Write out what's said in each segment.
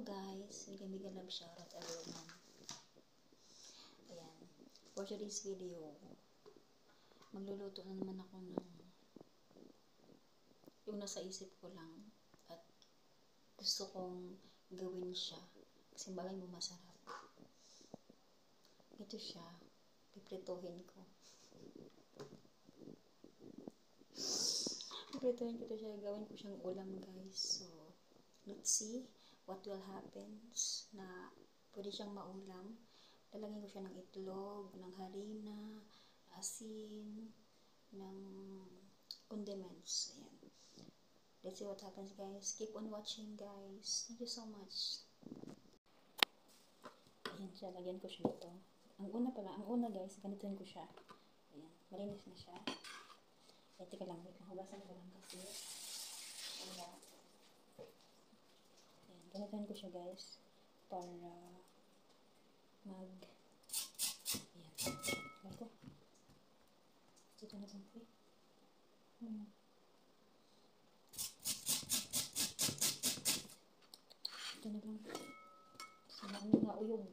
Hello guys, mega love shoutout everyone. Ayan, for today's video, magluluto na naman ako ng yung nasa isip ko lang at gusto kong gawin siya kasi bagay mo masarap. Ito siya, piprituhin ko. Piprituhin ko ito siya, gawin ko siyang ulam guys. So, let's see what will happen na pwede siyang maulam. Lalagyan ko siya ng itlog, ng harina, asin, ng condiments. Ayan. Let's see what happens guys. Keep on watching guys. Thank you so much. Ayan siya, lagyan ko siya dito. Ang una guys, ganituin ko siya. Ayan, malinis na siya. Eh, teka lang, wait lang. Hugasan ko lang kasi. Ayan. Ganituin ko siya guys. Para ayan. Ayan ko. Dito na lang ko. Dito na lang. Sama mo nga uyog.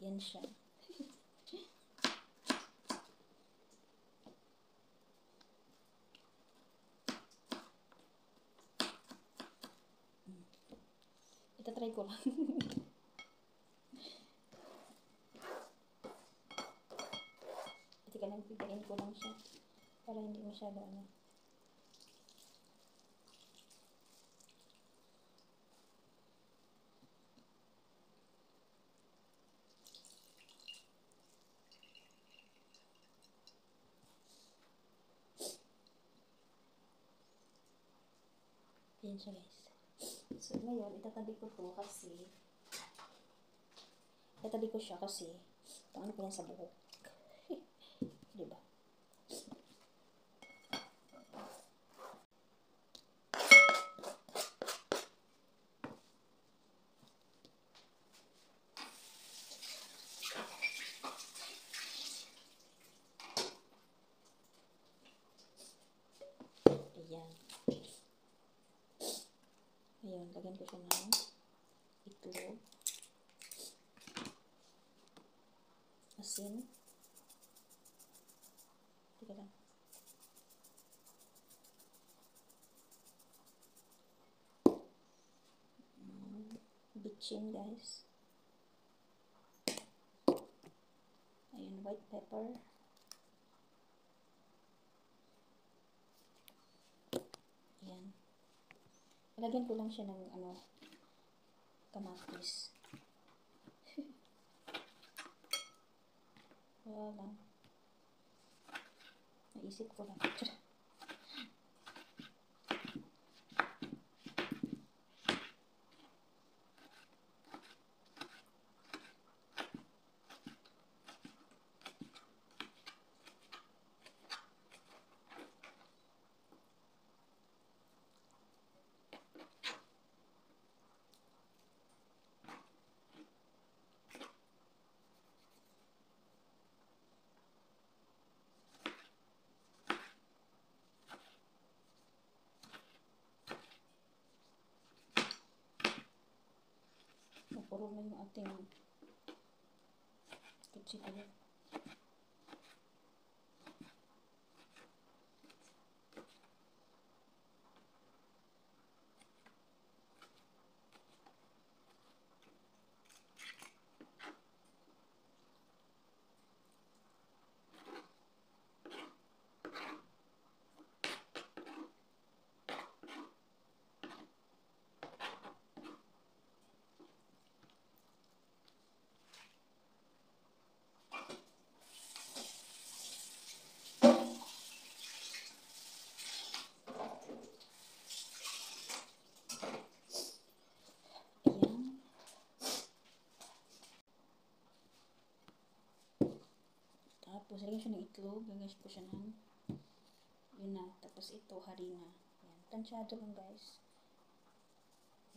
Yan siya. Itatry ko lang. Ito ka lang, pigain ko lang siya. Para hindi masyado ano. Ayan siya guys. So ngayon, itatabi ko to kasi paano ko yan sa buhok. Diba? Ayan. Ayan, lagyan ko siya ng itlog, asin, teka lang, bitchin guys, ayan, white pepper, ayan, lagyan ko lang siya ng ano, kamatis. Wala lang. Naisip ko lang. Puro na yung ating kutsilyo. Tapos, lagyan siya ng itlog. Lagyan ko siya ng, yun na. Tapos, ito, harina. Yan. Tansyado lang, guys.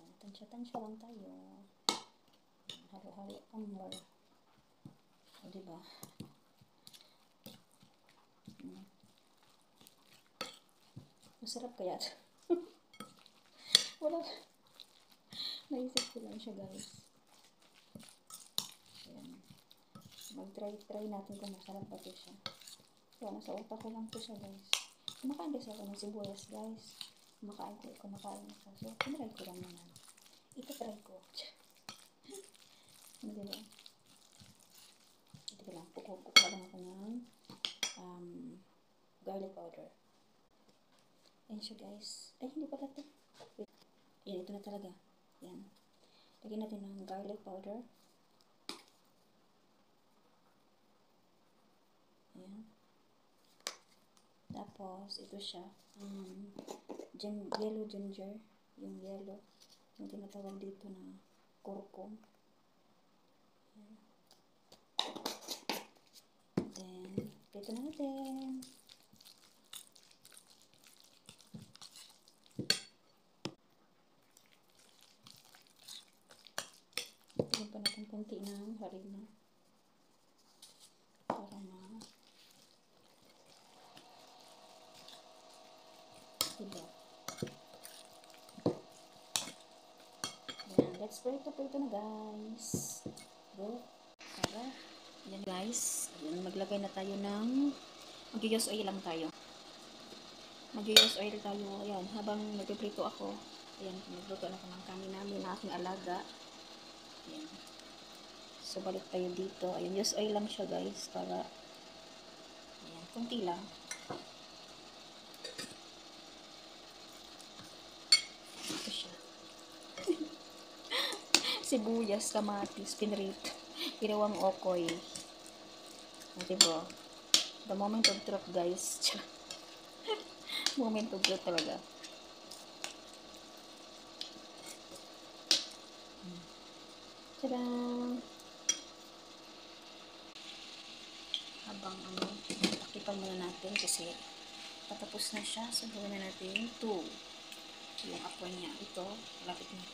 Yan. Tansya-tansya lang tayo. Halo-halo ang more. O, diba? Masarap kaya. Wala. Naisip ko lang siya, guys. Yan. Mag-try natin kung masarap ba ito siya. So, nasa utak ko lang ito siya, guys. Kumakain kasi ako ng sibuyas, guys. Kumakain ako. So, kumakain ko lang naman. Ito-try ko. Ano diba? Ito lang. Kukuha lang ako ng garlic powder. Ayan siya, guys. Ay, hindi pala ito. Yan, ito na talaga. Yan. Lagyan natin ng garlic powder. Ayan. Tapos, ito siya. Yellow ginger. Yung yellow. Yung tinatawag dito na kurkum. Ayan. Then, ito na natin. Tignan pa natin konti ng harina. Para na. Diba? Ayan. Let's prito na, guys. Go. Para. Ayan, guys. Ayan, maglagay na tayo ng mag-use oil lang tayo. Mag-use oil tayo. Ayan. Habang nagpiprito ako. Ayan. Nagluto na ako ng kanin namin na aking alaga. Ayan. So, balik tayo dito. Ayan, use oil lang siya, guys. Para, ayan, kunti lang. Ito siya. Sibuyas, kamatis, pinrito. Ginawang okoy. Diba? The moment of truth, guys. Moment of truth talaga. Tada! Habang takipan muna natin kasi patapos na siya. So, gawin na natin 2. Yung apoy niya. Ito, lapit na.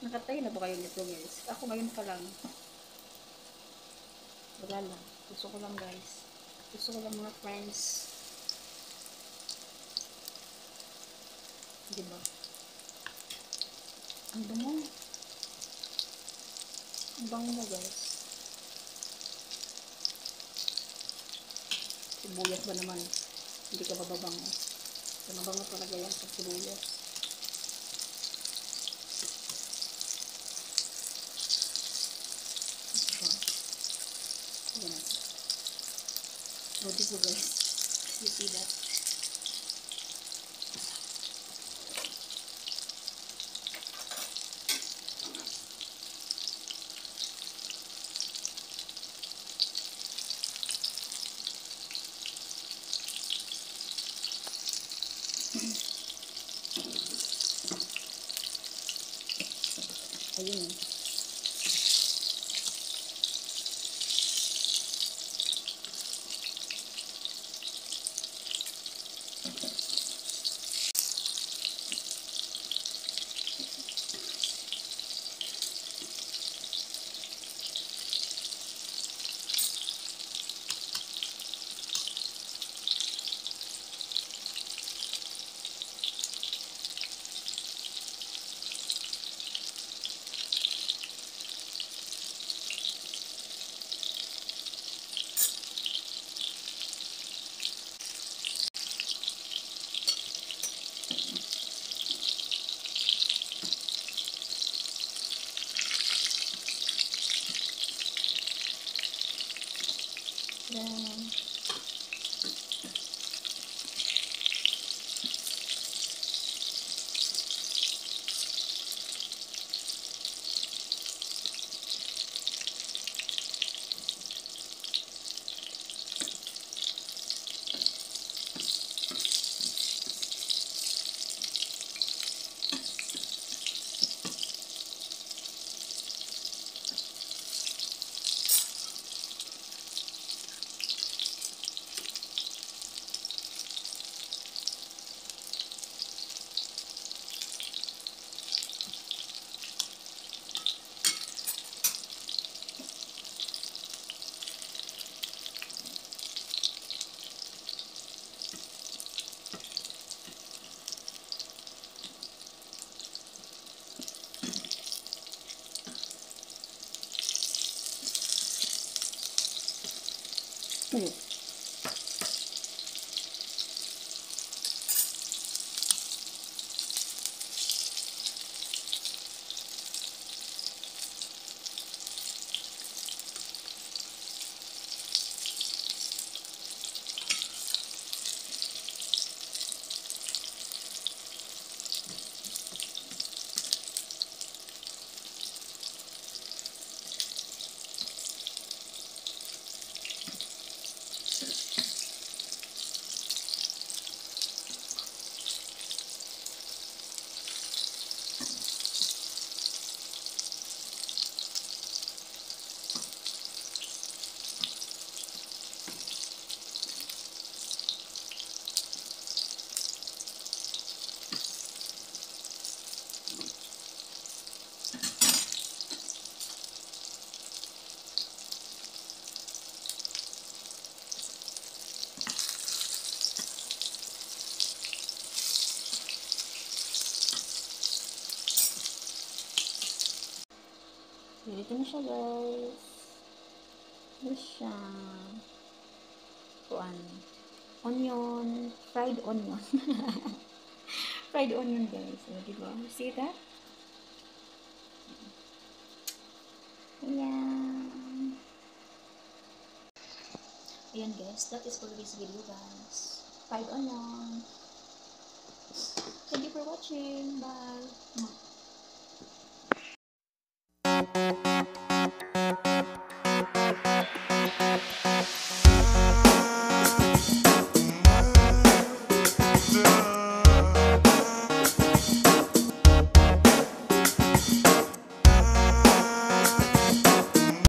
Nakatayo na ba kayo nito, guys? Ako ngayon pa lang. Wala lang. Gusto ko lang, guys. Gusto ko lang, mga friends. Diba? Ang bango. Ang bango mo, guys. Sibuyas ba naman? Hindi ka bababango. So, mabango talaga yan sa sibuyas. Ayan. Beautiful, guys. You see that? Ayun. Dito na siya, guys. Ito siya. Kuan. Onion. Fried onion. Fried onion, guys. O, diba? See that? Ayan. Ayan, guys. That is for this video, guys. Fried onion. Thank you for watching. Bye.